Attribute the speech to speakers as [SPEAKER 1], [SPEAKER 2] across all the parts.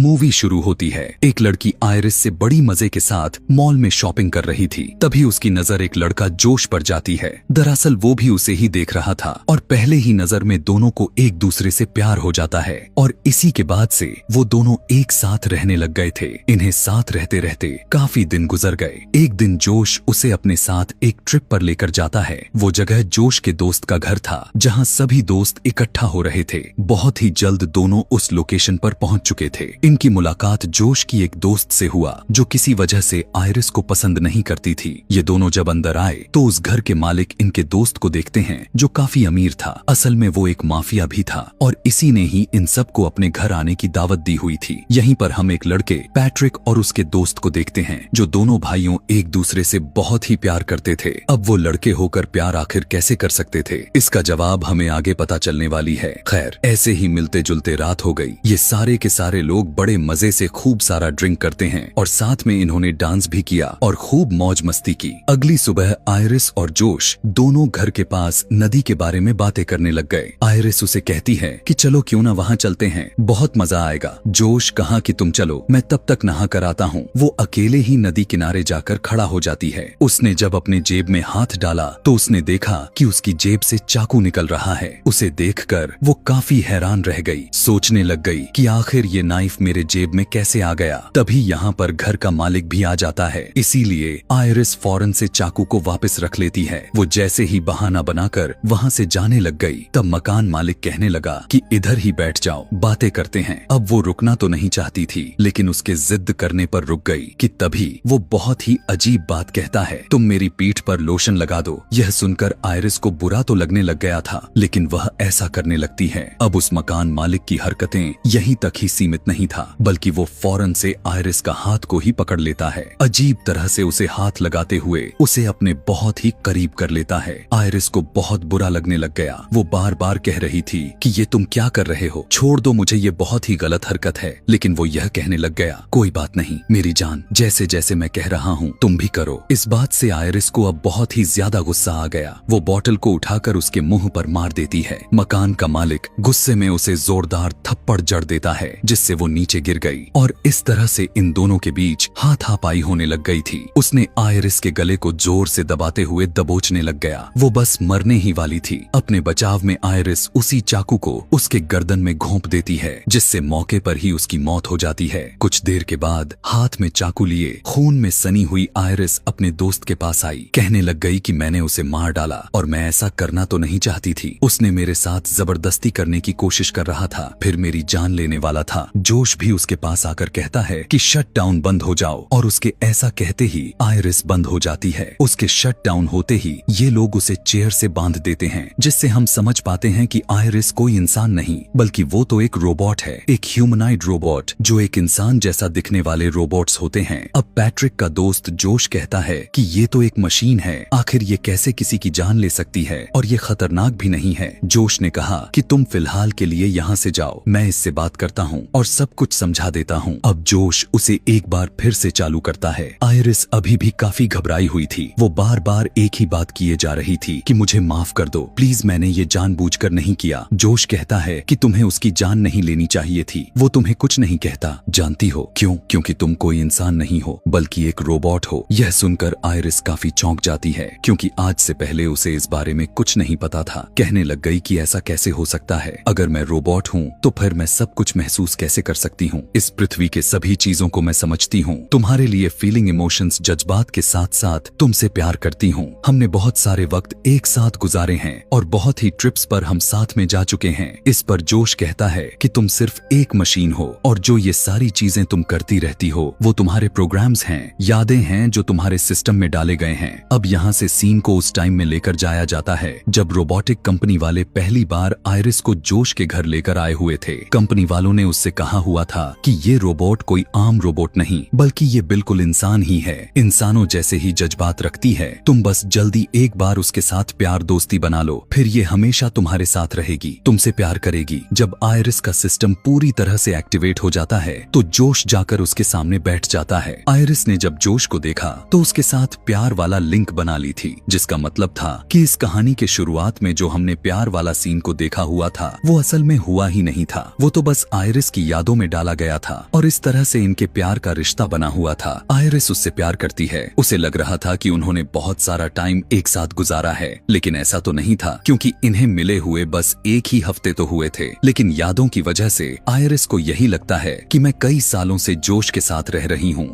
[SPEAKER 1] Movie शुरू होती है। एक लड़की आयरिस से बड़ी मजे के साथ मॉल में शॉपिंग कर रही थी। तभी उसकी नजर एक लड़का जोश पर जाती है। दरअसल वो भी उसे ही देख रहा था और पहले ही नजर में दोनों को एक दूसरे से प्यार हो जाता है और इसी के बाद से वो दोनों एक साथ रहने लग गए थे। इन्हें साथ रहते रहते काफी दिन गुजर गए। एक दिन जोश उसे अपने साथ एक ट्रिप पर लेकर जाता है। वो जगह जोश के दोस्त का घर था, जहाँ सभी दोस्त इकट्ठा हो रहे थे। बहुत ही जल्द दोनों उस लोकेशन पर पहुंच चुके थे। इनकी मुलाकात जोश की एक दोस्त से हुआ जो किसी वजह से आयरिस को पसंद नहीं करती थी। ये दोनों जब अंदर आए तो उस घर के मालिक इनके दोस्त को देखते हैं जो काफी अमीर था। असल में वो एक माफिया भी था और इसी ने ही इन सबको अपने घर आने की दावत दी हुई थी। यहीं पर हम एक लड़के पैट्रिक और उसके दोस्त को देखते हैं जो दोनों भाइयों एक दूसरे से बहुत ही प्यार करते थे। अब वो लड़के होकर प्यार आखिर कैसे कर सकते थे, इसका जवाब हमें आगे पता चलने वाली है। खैर, ऐसे ही मिलते जुलते रात हो गई। ये सारे के सारे लोग बड़े मजे से खूब सारा ड्रिंक करते हैं और साथ में इन्होंने डांस भी किया और खूब मौज मस्ती की। अगली सुबह आयरिस और जोश दोनों घर के पास नदी के बारे में बातें करने लग गए। आयरिस उसे कहती है कि चलो क्यों ना वहाँ चलते हैं, बहुत मजा आएगा। जोश कहा कि तुम चलो, मैं तब तक नहा कर आता हूँ। वो अकेले ही नदी किनारे जाकर खड़ा हो जाती है। उसने जब अपने जेब में हाथ डाला तो उसने देखा कि उसकी जेब से चाकू निकल रहा है। उसे देखकर वो काफी हैरान रह गई। सोचने लग गई कि आखिर ये नाइफ मेरे जेब में कैसे आ गया। तभी यहाँ पर घर का मालिक भी आ जाता है, इसीलिए आयरिस फौरन से चाकू को वापस रख लेती है। वो जैसे ही बहाना बनाकर वहाँ से जाने लग गई, तब मकान मालिक कहने लगा कि इधर ही बैठ जाओ, बातें करते हैं। अब वो रुकना तो नहीं चाहती थी, लेकिन उसके जिद करने पर रुक गई कि तभी वो बहुत ही अजीब बात कहता है, तुम मेरी पीठ पर लोशन लगा दो। यह सुनकर आयरिस को बुरा तो लगने लग गया था, लेकिन वह ऐसा करने लगती है। अब उस मकान मालिक की हरकतें यहीं तक ही सीमित नहीं था, बल्कि वो फौरन से आयरिस का हाथ को ही पकड़ लेता है। अजीब तरह से उसे हाथ लगाते हुए उसे अपने बहुत ही करीब कर लेता है। आयरिस को बहुत बुरा लगने लग गया। वो बार बार कह रही थी कि ये तुम क्या कर रहे हो, छोड़ दो मुझे, ये बहुत ही गलत हरकत है। लेकिन वो यह कहने लग गया, कोई बात नहीं मेरी जान, जैसे जैसे मैं कह रहा हूँ तुम भी करो। इस बात से आयरिस को अब बहुत ही ज्यादा गुस्सा आ गया। वो बोतल को उठाकर उसके मुंह पर मार देती है। मकान का मालिक गुस्से में उसे जोरदार थप्पड़ जड़ देता है, जिससे वो नीचे गिर गई और इस तरह से इन दोनों के बीच हाथापाई होने लग गई थी। उसने आयरिस के गले को जोर से दबाते हुए दबोचने लग गया। वो बस मरने ही वाली थी। अपने बचाव में आयरिस उसी चाकू को उसके गर्दन में घोंप देती है, जिससे मौके पर ही उसकी मौत हो जाती है। कुछ देर के बाद हाथ में चाकू लिए खून में सनी हुई आयरिस अपने दोस्त के पास आई। कहने लग गई कि मैंने उसे मार डाला और मैं ऐसा करना तो नहीं चाहती थी। उसने मेरे साथ जबरदस्ती करने की कोशिश कर रहा था, फिर मेरी जान लेने वाला था। जोश भी उसके पास आकर कहता है कि शट डाउन बंद हो जाओ, और उसके ऐसा कहते ही आयरिस बंद हो जाती है। उसके शट डाउन होते ही ये लोग उसे चेयर से बांध देते हैं, जिससे हम समझ पाते हैं कि आयरिस कोई इंसान नहीं, बल्कि वो तो एक रोबोट है, एक ह्यूमनाइड रोबोट, जो एक इंसान जैसा दिखने वाले रोबोट्स होते हैं। अब पैट्रिक का दोस्त जोश कहता है कि ये तो एक मशीन है, आखिर ये कैसे किसी की जान ले सकती है, और ये खतरनाक भी नहीं है। जोश ने कहा कि तुम फिलहाल के लिए यहाँ से जाओ, मैं इससे बात करता हूँ और सब कुछ समझा देता हूँ। अब जोश उसे एक बार फिर से चालू करता है। आयरिस अभी भी काफी घबराई हुई थी। वो बार बार एक ही बात किए जा रही थी कि मुझे माफ कर दो प्लीज, मैंने ये जानबूझकर नहीं किया। जोश कहता है कि तुम्हें उसकी जान नहीं लेनी चाहिए थी, वो तुम्हें कुछ नहीं कहता, जानती हो क्यों? क्योंकि तुम कोई इंसान नहीं हो बल्कि एक रोबोट हो। यह सुनकर आयरिस काफी चौंक जाती है, क्योंकि आज से पहले उसे इस बारे में कुछ नहीं पता था। कहने लग गई कि ऐसा कैसे हो सकता है, अगर मैं रोबोट हूँ तो फिर मैं सब कुछ महसूस कैसे कर सकती हूँ? इस पृथ्वी के सभी चीजों को मैं समझती हूँ, तुम्हारे लिए फीलिंग, इमोशंस, जज्बात के साथ साथ तुमसे प्यार करती हूँ। हमने बहुत सारे वक्त एक साथ गुजारे हैं और बहुत ही ट्रिप्स पर हम साथ में जा चुके हैं। इस पर जोश कहता है कि तुम सिर्फ एक मशीन हो और जो ये सारी चीजें तुम करती रहती हो वो तुम्हारे प्रोग्राम्स हैं, यादें हैं जो तुम्हारे सिस्टम में डाले गए हैं। अब यहाँ से सीन को उस टाइम में लेकर जाया जाता है जब रोबोटिक कंपनी वाले पहली बार आयरिस को जोश के घर लेकर आए हुए थे। कंपनी वालों ने उससे कहा हुआ था कि ये रोबोट कोई आम रोबोट नहीं, बल्कि ये बिल्कुल इंसान ही है, इंसानों जैसे ही जज्बात रखती है। तुम बस जल्दी एक बार उसके साथ प्यार दोस्ती बना लो, फिर ये हमेशा तुम्हारे साथ रहेगी, तुमसे प्यार करेगी। जब आयरिस का सिस्टम पूरी तरह से एक्टिवेट हो जाता है तो जोश जाकर उसके सामने बैठ जाता है। आयरिस ने जब जोश को देखा तो उसके साथ प्यार वाला लिंक बना ली थी, जिसका मतलब था कि इस कहानी के शुरुआत में जो हमने प्यार वाला सीन को देखा हुआ था वो असल में हुआ ही नहीं था। वो तो बस आयरिस की यादों में डाला गया था और इस तरह से इनके प्यार का रिश्ता बना हुआ था। आयरिस उससे प्यार करती है। उसे लग रहा था कि उन्होंने बहुत सारा टाइम एक साथ गुजारा है, लेकिन ऐसा तो नहीं था क्योंकि इन्हें मिले हुए बस एक ही हफ्ते तो हुए थे। लेकिन यादों की वजह से आयरिस को यही लगता है कि मैं कई सालों से जोश के साथ रह रही हूँ।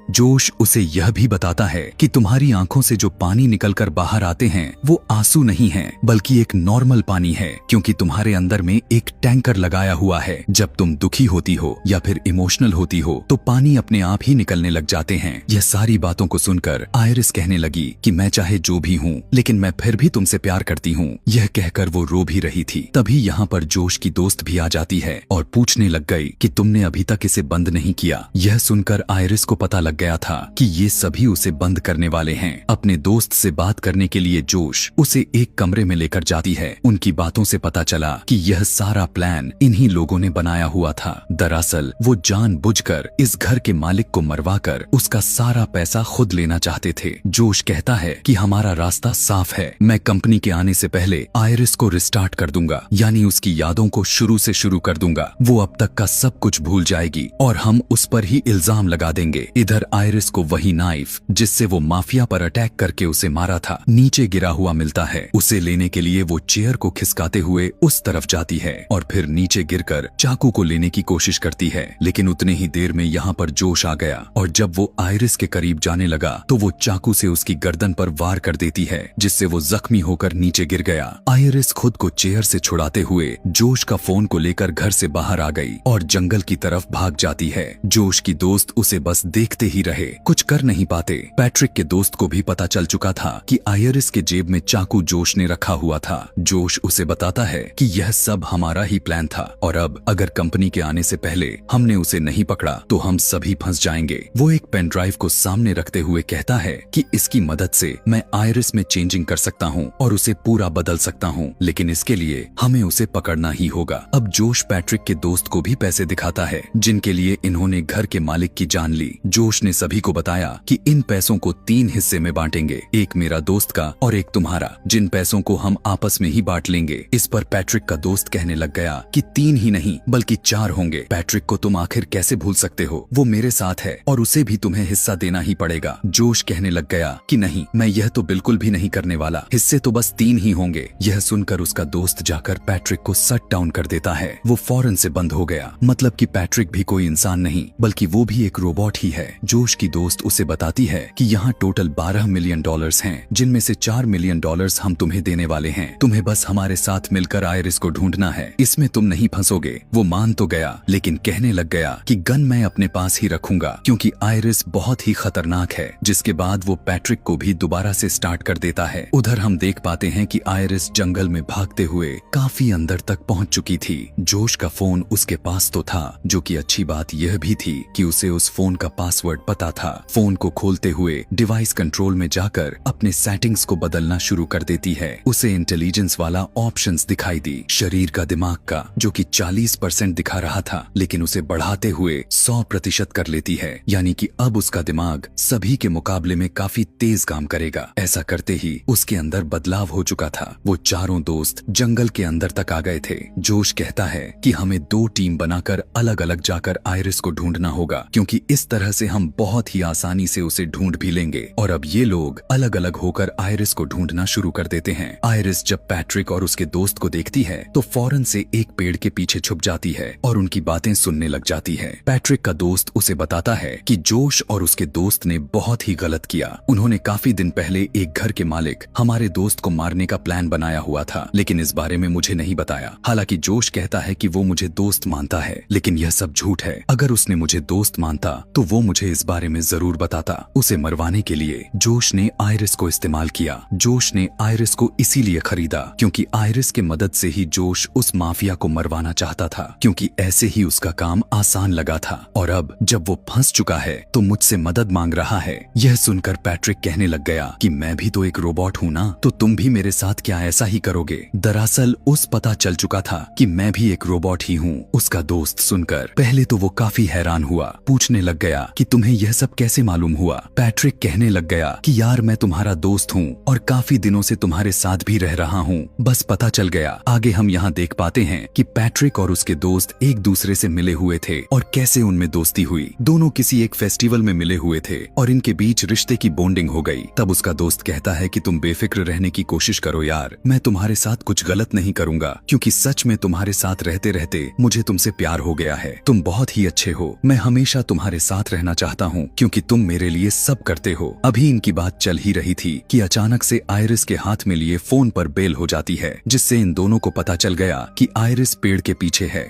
[SPEAKER 1] जोश उसे यह भी बताता है कि तुम्हारी आंखों से जो पानी निकलकर बाहर आते हैं वो आंसू नहीं हैं, बल्कि एक नॉर्मल पानी है, क्योंकि तुम्हारे अंदर में एक टैंकर लगाया हुआ है। जब तुम दुखी होती हो या फिर इमोशनल होती हो तो पानी अपने आप ही निकलने लग जाते हैं। यह सारी बातों को सुनकर आयरिस कहने लगी कि मैं चाहे जो भी हूँ, लेकिन मैं फिर भी तुमसे प्यार करती हूँ। यह कहकर वो रो भी रही थी। तभी यहाँ पर जोश की दोस्त भी आ जाती है और पूछने लग गई कि तुमने अभी तक इसे बंद नहीं किया। यह सुनकर आयरिस को पता लग गया था कि ये सभी उसे बंद करने वाले हैं। अपने दोस्त से बात करने के लिए जोश उसे एक कमरे में लेकर जाती है। उनकी बातों से पता चला कि यह सारा प्लान इन्हीं लोगों ने बनाया हुआ था। दरअसल वो जानबूझकर इस घर के मालिक को मरवाकर उसका सारा पैसा खुद लेना चाहते थे। जोश कहता है कि हमारा रास्ता साफ है, मैं कंपनी के आने से पहले आयरिस को रिस्टार्ट कर दूंगा, यानी उसकी यादों को शुरू से शुरू कर दूंगा। वो अब तक का सब कुछ भूल जाएगी और हम उस पर ही इल्जाम लगा देंगे। इधर आयरिस को वही नाइफ जिससे वो माफिया पर अटैक करके उसे मारा था नीचे गिरा हुआ मिलता है। उसे लेने के लिए वो चेयर को खिसकाते हुए उस तरफ जाती है और फिर नीचे गिरकर चाकू को लेने की कोशिश करती है, लेकिन उतने ही देर में यहाँ पर जोश आ गया और जब वो आयरिस के करीब जाने लगा तो वो चाकू से उसकी गर्दन पर वार कर देती है, जिससे वो जख्मी होकर नीचे गिर गया। आयरिस खुद को चेयर से छुड़ाते हुए जोश का फोन को लेकर घर से बाहर आ गई और जंगल की तरफ भाग जाती है। जोश की दोस्त उसे बस देखते ही रहे, कुछ कर नहीं पाते। पैट्रिक के दोस्त को भी पता चल चुका था कि आयरिस के जेब में चाकू जोश ने रखा हुआ था। जोश उसे बताता है कि यह सब हमारा ही प्लान था और अब अगर कंपनी के आने से पहले हमने उसे नहीं पकड़ा तो हम सभी फंस जाएंगे। वो एक पेन ड्राइव को सामने रखते हुए कहता है कि इसकी मदद से मैं आयरिस में चेंजिंग कर सकता हूँ और उसे पूरा बदल सकता हूँ, लेकिन इसके लिए हमें उसे पकड़ना ही होगा। अब जोश पैट्रिक के दोस्त को भी पैसे दिखाता है जिनके लिए इन्होंने घर के मालिक की जान ली। जोश ने सभी को बताया कि इन पैसों को 3 हिस्से में बांटेंगे, एक मेरा दोस्त का और एक तुम्हारा, जिन पैसों को हम आपस में ही बांट लेंगे। इस पर पैट्रिक का दोस्त कहने लग गया कि 3 ही नहीं बल्कि 4 होंगे। पैट्रिक को तुम आखिर कैसे भूल सकते हो, वो मेरे साथ है और उसे भी तुम्हें हिस्सा देना ही पड़ेगा। जोश कहने लग गया कि नहीं, मैं यह तो बिल्कुल भी नहीं करने वाला, हिस्से तो बस 3 ही होंगे। यह सुनकर उसका दोस्त जाकर पैट्रिक को शट डाउन कर देता है। वो फौरन से बंद हो गया, मतलब कि पैट्रिक भी कोई इंसान नहीं बल्कि वो भी एक रोबोट ही है। जोश की दोस्त उसे बताती है कि यहाँ टोटल $12 मिलियन हैं, जिनमें से $4 मिलियन हम तुम्हें देने वाले हैं। तुम्हें बस हमारे साथ मिलकर आयरिस को ढूंढना है, इसमें तुम नहीं फंसोगे। वो मान तो गया, लेकिन कहने लग गया कि गन मैं अपने पास ही रखूंगा क्योंकि आयरिस बहुत ही खतरनाक है। जिसके बाद वो पैट्रिक को भी दोबारा से स्टार्ट कर देता है। उधर हम देख पाते हैं कि आयरिस जंगल में भागते हुए काफी अंदर तक पहुंच चुकी थी। जोश का फोन उसके पास तो था, जो कि अच्छी बात यह भी थी कि उसे उस फोन का पासवर्ड पता था। फोन को खोलते हुए डिवाइस कंट्रोल में जाकर अपने सेटिंग्स को बदलना शुरू कर देती है। उसे इंटेलिजेंस वाला ऑप्शंस दिखाई दी, शरीर का दिमाग का, जो कि 40% दिखा रहा था, लेकिन उसे बढ़ाते हुए 100% कर लेती है, यानी कि अब उसका दिमाग सभी के मुकाबले में काफी तेज काम करेगा। ऐसा करते ही उसके अंदर बदलाव हो चुका था। वो चारों दोस्त जंगल के अंदर तक आ गए थे। जोश कहता है कि हमें 2 टीम बनाकर अलग अलग जाकर आयरिस को ढूंढना होगा, क्योंकि इस तरह से हम बहुत ही आसानी से उसे ढूंढ भी लेंगे। और अब ये लोग अलग अलग होकर आयरिस को ढूंढना शुरू कर देते हैं। आयरिस जब पैट्रिक और उसके दोस्त को देखती है तो फौरन से एक पेड़ के पीछे छुप जाती है और उनकी बातें सुनने लग जाती है। पैट्रिक का दोस्त उसे बताता है कि जोश और उसके दोस्त ने बहुत ही गलत किया। उन्होंने काफी दिन पहले एक घर के मालिक हमारे दोस्त को मारने का प्लान बनाया हुआ था, लेकिन इस बारे में मुझे नहीं बताया। हालांकि जोश कहता है कि वो मुझे दोस्त मानता है, लेकिन यह सब झूठ है। अगर उसने मुझे दोस्त मानता तो वो मुझे इस बारे में जरूर बताता। उसे मरवाने के लिए जोश ने आयरिस को इस्तेमाल किया। जोश ने आयरिस को इसीलिए खरीदा क्योंकि आयरिस के मदद से ही जोश उस माफिया को मरवाना चाहता था, क्योंकि ऐसे ही उसका काम आसान लगा था। और अब जब वो फंस चुका है तो मुझसे मदद मांग रहा है। यह सुनकर पैट्रिक कहने लग गया कि मैं भी तो एक रोबोट हूँ ना, तो तुम भी मेरे साथ क्या ऐसा ही करोगे। दरअसल उस पता चल चुका था कि मैं भी एक रोबोट ही हूँ। उसका दोस्त सुनकर पहले तो वो काफी हैरान हुआ, पूछने लग गया कि तुम्हें तुम्हें यह सब कैसे मालूम हुआ? पैट्रिक कहने लग गया कि यार मैं तुम्हारा दोस्त हूँ और काफी दिनों से तुम्हारे साथ भी रह रहा हूँ, बस पता चल गया। आगे हम यहाँ देख पाते हैं कि पैट्रिक और उसके दोस्त एक दूसरे से मिले हुए थे और कैसे उनमें दोस्ती हुई। दोनों किसी एक फेस्टिवल में मिले हुए थे और इनके बीच रिश्ते की बॉन्डिंग हो गई। तब उसका दोस्त कहता है कि तुम बेफिक्र रहने की कोशिश करो यार, मैं तुम्हारे साथ कुछ गलत नहीं करूंगा, क्योंकि सच में तुम्हारे साथ रहते रहते मुझे तुमसे प्यार हो गया है। तुम बहुत ही अच्छे हो, मैं हमेशा तुम्हारे साथ रहना चाहता हूँ क्योंकि तुम मेरे लिए सब करते हो। अभी इनकी बात चल ही रही थी कि अचानक से आयरिस के हाथ में लिए फोन पर बेल हो जाती है, जिससे इन दोनों को पता चल गया कि आयरिस पेड़ के पीछे है।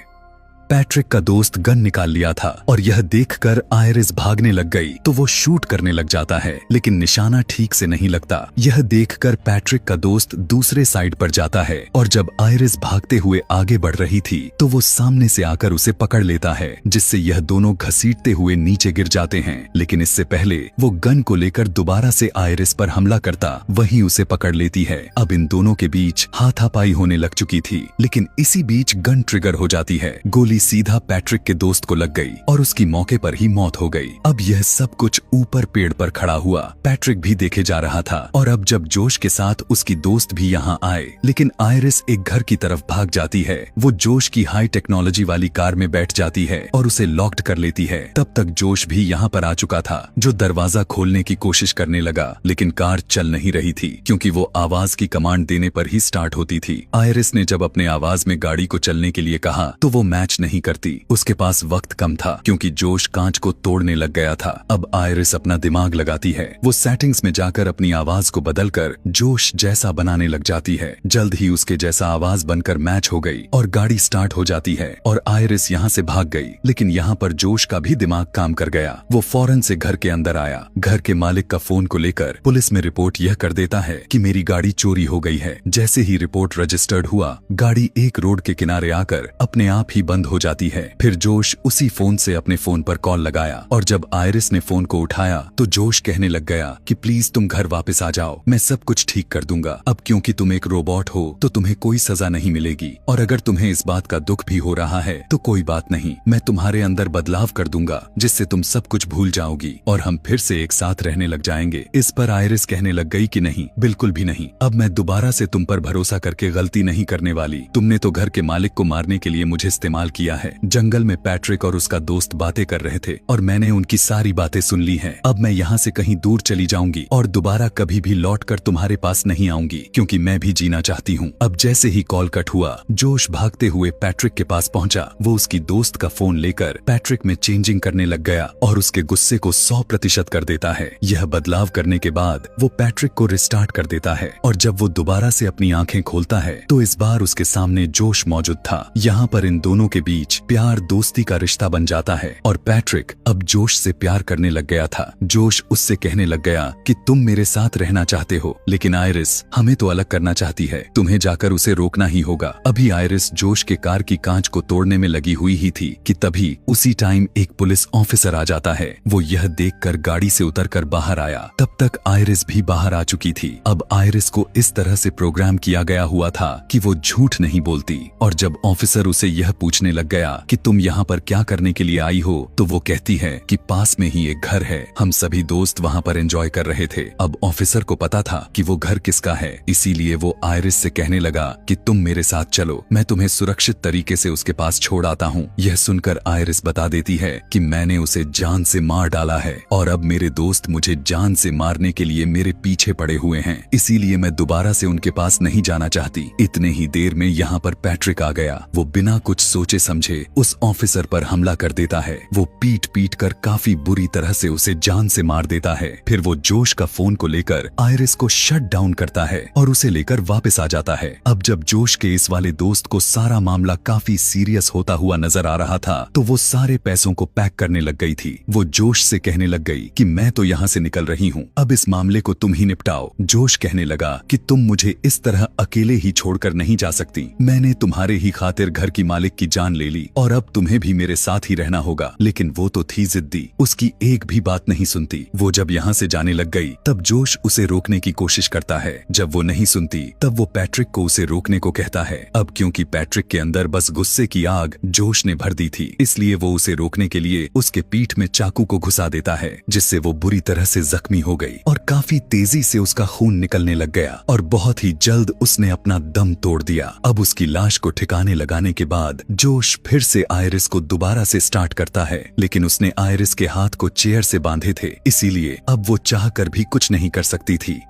[SPEAKER 1] पैट्रिक का दोस्त गन निकाल लिया था और यह देखकर आयरिस भागने लग गई तो वो शूट करने लग जाता है, लेकिन निशाना ठीक से नहीं लगता। यह देखकर पैट्रिक का दोस्त दूसरे साइड पर जाता है और जब आयरिस भागते हुए आगे बढ़ रही थी तो वो सामने से आकर उसे पकड़ लेता है, जिससे यह दोनों घसीटते हुए नीचे गिर जाते हैं। लेकिन इससे पहले वो गन को लेकर दोबारा से आयरिस पर हमला करता वहीं उसे पकड़ लेती है। अब इन दोनों के बीच हाथापाई होने लग चुकी थी, लेकिन इसी बीच गन ट्रिगर हो जाती है। गोली सीधा पैट्रिक के दोस्त को लग गई और उसकी मौके पर ही मौत हो गई। अब यह सब कुछ ऊपर पेड़ पर खड़ा हुआ पैट्रिक भी देखे जा रहा था। और अब जब जोश के साथ उसकी दोस्त भी यहाँ आए, लेकिन आयरिस एक घर की तरफ भाग जाती है। वो जोश की हाई टेक्नोलॉजी वाली कार में बैठ जाती है और उसे लॉक्ड कर लेती है। तब तक जोश भी यहाँ पर आ चुका था, जो दरवाजा खोलने की कोशिश करने लगा, लेकिन कार चल नहीं रही थी क्योंकि वो आवाज की कमांड देने पर ही स्टार्ट होती थी। आयरिस ने जब अपने आवाज में गाड़ी को चलने के लिए कहा तो वो मैच नहीं करती। उसके पास वक्त कम था क्योंकि जोश कांच को तोड़ने लग गया था। अब आयरिस अपना दिमाग लगाती है। वो सेटिंग्स में जाकर अपनी आवाज को बदलकर जोश जैसा बनाने लग जाती है। जल्द ही उसके जैसा आवाज बनकर मैच हो गई और गाड़ी स्टार्ट हो जाती है और आयरिस यहाँ से भाग गई। लेकिन यहाँ पर जोश का भी दिमाग काम कर गया। वो फौरन से घर के अंदर आया। घर के मालिक का फोन को लेकर पुलिस में रिपोर्ट यह कर देता है कि मेरी गाड़ी चोरी हो गई है। जैसे ही रिपोर्ट रजिस्टर्ड हुआ, गाड़ी एक रोड के किनारे आकर अपने आप ही बंद हो जाती है। फिर जोश उसी फोन से अपने फोन पर कॉल लगाया और जब आयरिस ने फोन को उठाया तो जोश कहने लग गया कि प्लीज तुम घर वापस आ जाओ, मैं सब कुछ ठीक कर दूंगा। अब क्योंकि तुम एक रोबोट हो तो तुम्हें कोई सजा नहीं मिलेगी, और अगर तुम्हें इस बात का दुख भी हो रहा है तो कोई बात नहीं, मैं तुम्हारे अंदर बदलाव कर दूंगा जिससे तुम सब कुछ भूल जाओगी और हम फिर से एक साथ रहने लग जाएंगे। इस पर आयरिस कहने लग गई कि नहीं, बिल्कुल भी नहीं, अब मैं दोबारा से तुम पर भरोसा करके गलती नहीं करने वाली। तुमने तो घर के मालिक को मारने के लिए मुझे इस्तेमाल किया है। जंगल में पैट्रिक और उसका दोस्त बातें कर रहे थे और मैंने उनकी सारी बातें सुन ली हैं। अब मैं यहाँ से कहीं दूर चली जाऊंगी और दोबारा कभी भी लौटकर तुम्हारे पास नहीं आऊंगी क्योंकि मैं भी जीना चाहती हूँ। अब जैसे ही कॉल कट हुआ, जोश भागते हुए पैट्रिक के पास पहुंचा। वो उसकी दोस्त का फोन लेकर पैट्रिक में चेंजिंग करने लग गया और उसके गुस्से को 100% कर देता है। यह बदलाव करने के बाद वो पैट्रिक को रिस्टार्ट कर देता है और जब वो दोबारा से अपनी आंखें खोलता है तो इस बार उसके सामने जोश मौजूद था। यहाँ पर इन दोनों के बीच प्यार दोस्ती का रिश्ता बन जाता है और पैट्रिक अब जोश से प्यार करने लग गया था। जोश उससे कहने लग गया कि तुम मेरे साथ रहना चाहते हो, लेकिन आयरिस हमें तो अलग करना चाहती है, तुम्हें जाकर उसे रोकना ही होगा। अभी आयरिस जोश के कार की कांच को तोड़ने में लगी हुई ही थी कि तभी उसी टाइम एक पुलिस ऑफिसर आ जाता है। वो यह देखकर गाड़ी से उतरकर बाहर आया। तब तक आयरिस भी बाहर आ चुकी थी। अब आयरिस को इस तरह से प्रोग्राम किया गया हुआ था कि वो झूठ नहीं बोलती, और जब ऑफिसर उसे यह पूछने लग गया कि तुम यहाँ पर क्या करने के लिए आई हो, तो वो कहती है कि पास में ही एक घर है, हम सभी दोस्त वहाँ पर एंजॉय कर रहे थे। अब ऑफिसर को पता था कि वो घर किसका है, इसीलिए वो आयरिस से कहने लगा कि तुम मेरे साथ चलो, मैं तुम्हें सुरक्षित तरीके से उसके पास छोड़ आता हूँ। यह सुनकर आयरिस बता देती है कि मैंने उसे जान से मार डाला है और अब मेरे दोस्त मुझे जान से मारने के लिए मेरे पीछे पड़े हुए हैं, इसीलिए मैं दोबारा से उनके पास नहीं जाना चाहती। इतने ही देर में यहाँ पर पैट्रिक आ गया। वो बिना कुछ सोचे समझे उस ऑफिसर पर हमला कर देता है। वो पीट पीट कर काफी बुरी तरह से उसे जान से मार देता है। फिर वो जोश का फोन को लेकर आयरिस को शट डाउन करता है और उसे लेकर वापस आ जाता है। अब जब जोश के इस वाले दोस्त को सारा मामला काफी सीरियस होता हुआ नजर आ रहा था तो वो सारे पैसों को पैक करने लग गई थी। वो जोश से कहने लग गई कि मैं तो यहाँ से निकल रही हूँ, अब इस मामले को तुम ही निपटाओ। जोश कहने लगा कि तुम मुझे इस तरह अकेले ही छोड़कर नहीं जा सकती, मैंने तुम्हारे ही खातिर घर की मालिक की जान ले ली और अब तुम्हें भी मेरे साथ ही रहना होगा। लेकिन वो तो थी जिद्दी, उसकी एक भी बात नहीं सुनती। वो जब यहाँ से जाने लग गई तब जोश उसे रोकने की कोशिश करता है। जब वो नहीं सुनती तब वो पैट्रिक को उसे रोकने को कहता है। अब क्योंकि पैट्रिक के अंदर बस गुस्से की आग जोश ने भर दी थी, इसलिए वो उसे रोकने के लिए उसके पीठ में चाकू को घुसा देता है, जिससे वो बुरी तरह से जख्मी हो गई और काफी तेजी से उसका खून निकलने लग गया और बहुत ही जल्द उसने अपना दम तोड़ दिया। अब उसकी लाश को ठिकाने लगाने के बाद जोश फिर से आयरिस को दोबारा से स्टार्ट करता है, लेकिन उसने आयरिस के हाथ को चेयर से बांधे थे, इसीलिए अब वो चाहकर भी कुछ नहीं कर सकती थी।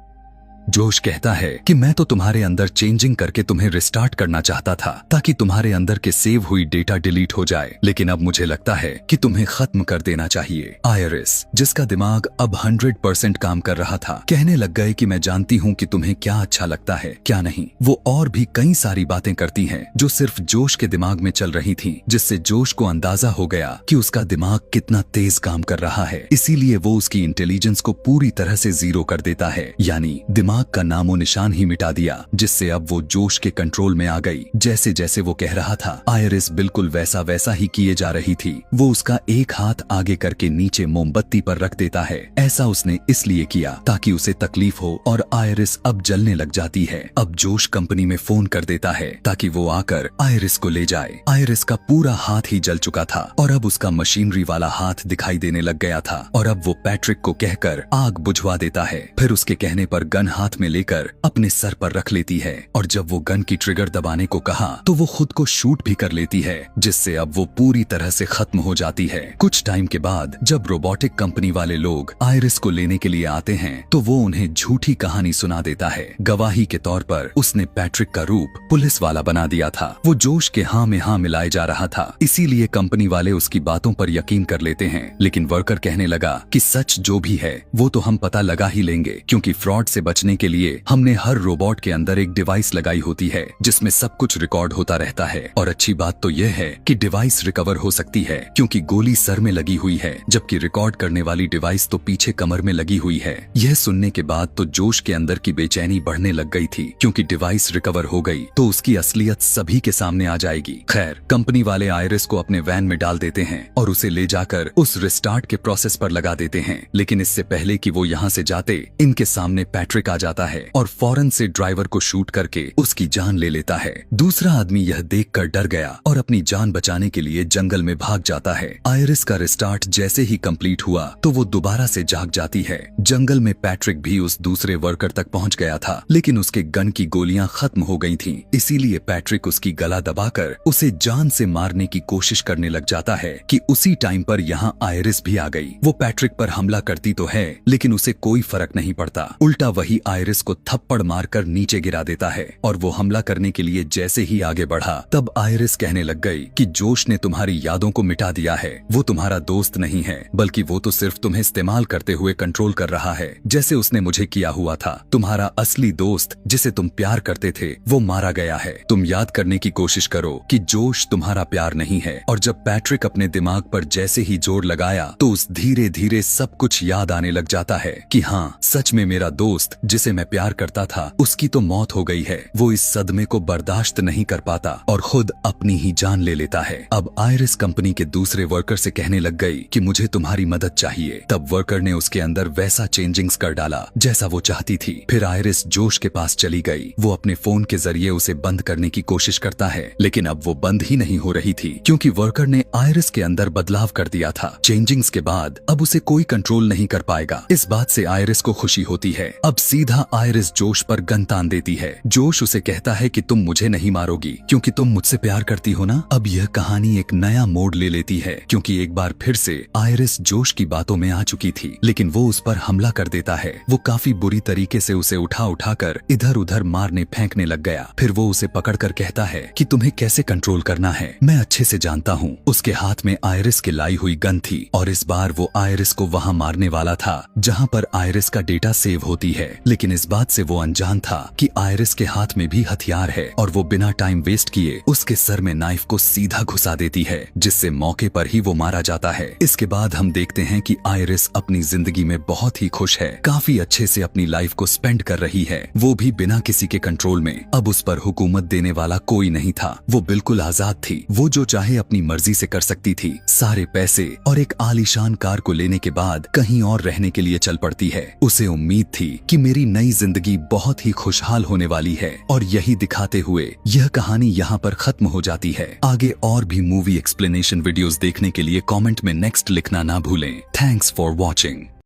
[SPEAKER 1] जोश कहता है कि मैं तो तुम्हारे अंदर चेंजिंग करके तुम्हें रिस्टार्ट करना चाहता था ताकि तुम्हारे अंदर के सेव हुई डेटा डिलीट हो जाए, लेकिन अब मुझे लगता है कि तुम्हें खत्म कर देना चाहिए। आयरिस, जिसका दिमाग अब 100% काम कर रहा था, कहने लग गए कि मैं जानती हूँ कि तुम्हें क्या अच्छा लगता है क्या नहीं। वो और भी कई सारी बातें करती हैं जो सिर्फ जोश के दिमाग में चल रही थी, जिससे जोश को अंदाजा हो गया कि उसका दिमाग कितना तेज काम कर रहा है। इसीलिए वो उसकी इंटेलिजेंस को पूरी तरह से 0 कर देता है, यानी दिमाग का नामो निशान ही मिटा दिया, जिससे अब वो जोश के कंट्रोल में आ गई। जैसे जैसे वो कह रहा था, आयरिस बिल्कुल वैसा वैसा ही किए जा रही थी। वो उसका एक हाथ आगे करके नीचे मोमबत्ती पर रख देता है। ऐसा उसने इसलिए किया ताकि उसे तकलीफ हो और आयरिस अब जलने लग जाती है। अब जोश कंपनी में फोन कर देता है ताकि वो आकर आयरिस को ले जाए। आयरिस का पूरा हाथ ही जल चुका था और अब उसका मशीनरी वाला हाथ दिखाई देने लग गया था और अब वो पैट्रिक को कहकर आग बुझवा देता है। फिर उसके कहने पर गन हाथ में लेकर अपने सर पर रख लेती है और जब वो गन की ट्रिगर दबाने को कहा तो वो खुद को शूट भी कर लेती है, जिससे अब वो पूरी तरह से खत्म हो जाती है। कुछ टाइम के बाद जब रोबोटिक कंपनी वाले लोग आयरिस को लेने के लिए आते हैं तो वो उन्हें झूठी कहानी सुना देता है। गवाही के तौर पर उसने पैट्रिक का रूप पुलिस वाला बना दिया था। वो जोश के हाँ में हाँ मिलाए जा रहा था, इसीलिए कंपनी वाले उसकी बातों पर यकीन कर लेते हैं। लेकिन वर्कर कहने लगा कि सच जो भी है वो तो हम पता लगा ही लेंगे, क्योंकि फ्रॉड से बचने के लिए हमने हर रोबोट के अंदर एक डिवाइस लगाई होती है जिसमें सब कुछ रिकॉर्ड होता रहता है। और अच्छी बात तो यह है कि डिवाइस रिकवर हो सकती है क्योंकि गोली सर में लगी हुई है, जबकि रिकॉर्ड करने वाली डिवाइस तो पीछे कमर में लगी हुई है। यह सुनने के बाद तो जोश के अंदर की बेचैनी बढ़ने लग गई थी, क्योंकि डिवाइस रिकवर हो गई तो उसकी असलियत सभी के सामने आ जाएगी। खैर, कंपनी वाले आयरिस को अपने वैन में डाल देते हैं और उसे ले जाकर उस रिस्टार्ट के प्रोसेस पर लगा देते हैं। लेकिन इससे पहले कि वो यहाँ से जाते, इनके सामने पैट्रिक आ जाता है और फौरन से ड्राइवर को शूट करके उसकी जान ले लेता है। दूसरा आदमी यह देखकर डर गया और अपनी जान बचाने के लिए जंगल में भाग जाता है। आयरिस का रिस्टार्ट जैसे ही कंप्लीट हुआ तो वो दोबारा से जाग जाती है। जंगल में पैट्रिक भी उस दूसरे वर्कर तक पहुंच गया था, लेकिन उसके गन की गोलियां खत्म हो गई थीं। इसीलिए पैट्रिक उसकी गला दबाकर उसे जान से मारने की कोशिश करने लग जाता है कि उसी टाइम पर यहाँ आयरिस भी आ गई। वो पैट्रिक पर हमला करती तो है, लेकिन उसे कोई फर्क नहीं पड़ता। उल्टा वही आयरिस को थप्पड़ मारकर नीचे गिरा देता है और वो हमला करने के लिए जैसे ही आगे बढ़ा तब आयरिस कहने लग गई कि जोश ने तुम्हारी यादों को मिटा दिया है। वो तुम्हारा दोस्त नहीं है, बल्कि वो तो सिर्फ तुम्हें इस्तेमाल करते हुए कंट्रोल कर रहा है, जैसे उसने मुझे किया हुआ था। तुम्हारा असली दोस्त जिसे तुम प्यार करते थे वो मारा गया है। तुम याद करने की कोशिश करो कि जोश तुम्हारा प्यार नहीं है। और जब पैट्रिक अपने दिमाग पर जैसे ही जोर लगाया तो उस धीरे धीरे सब कुछ याद आने लग जाता है कि हाँ, सच में मेरा दोस्त जिसे मैं प्यार करता था उसकी तो मौत हो गई है। वो इस सदमे को बर्दाश्त नहीं कर पाता और खुद अपनी ही जान ले लेता है। अब आयरिस कंपनी के दूसरे वर्कर से कहने लग गई कि मुझे तुम्हारी मदद चाहिए। तब वर्कर ने उसके अंदर वैसा चेंजिंग्स कर डाला जैसा वो चाहती थी। फिर आयरिस जोश के पास चली गई। वो अपने फोन के जरिए उसे बंद करने की कोशिश करता है, लेकिन अब वो बंद ही नहीं हो रही थी, क्योंकि वर्कर ने आयरिस के अंदर बदलाव कर दिया था। चेंजिंग्स के बाद अब उसे कोई कंट्रोल नहीं कर पाएगा। इस बात से आयरिस को खुशी होती है। अब सीधा आयरिस जोश पर गन तान देती है। जोश उसे कहता है कि तुम मुझे नहीं मारोगी क्योंकि तुम मुझसे प्यार करती हो ना। अब यह कहानी एक नया मोड़ ले लेती है, क्योंकि एक बार फिर से आयरिस जोश की बातों में आ चुकी थी, लेकिन वो उस पर हमला कर देता है। वो काफी बुरी तरीके से उसे उठा उठाकर इधर उधर मारने फेंकने लग गया। फिर वो उसे पकड़कर कहता है कि तुम्हें कैसे कंट्रोल करना है मैं अच्छे से जानता हूँ। उसके हाथ में आयरिस की लाई हुई गन थी और इस बार वो आयरिस को वहाँ मारने वाला था जहाँ पर आयरिस का डेटा सेव होती है। लेकिन इस बात से वो अनजान था कि आयरिस के हाथ में भी हथियार है और वो बिना टाइम वेस्ट किए उसके सर में नाइफ को सीधा घुसा देती है, जिससे मौके पर ही वो मारा जाता है। इसके बाद हम देखते हैं कि आयरिस अपनी जिंदगी में बहुत ही खुश है, काफी अच्छे से अपनी लाइफ को स्पेंड कर रही है, वो भी बिना किसी के कंट्रोल में। अब उस पर हुकूमत देने वाला कोई नहीं था, वो बिल्कुल आजाद थी, वो जो चाहे अपनी मर्जी से कर सकती थी। सारे पैसे और एक आलीशान कार को लेने के बाद कहीं और रहने के लिए चल पड़ती है। उसे उम्मीद थी कि मेरी नई जिंदगी बहुत ही खुशहाल होने वाली है, और यही दिखाते हुए यह कहानी यहाँ पर खत्म हो जाती है। आगे और भी मूवी एक्सप्लेनेशन वीडियोस देखने के लिए कमेंट में नेक्स्ट लिखना ना भूलें। Thanks for watching.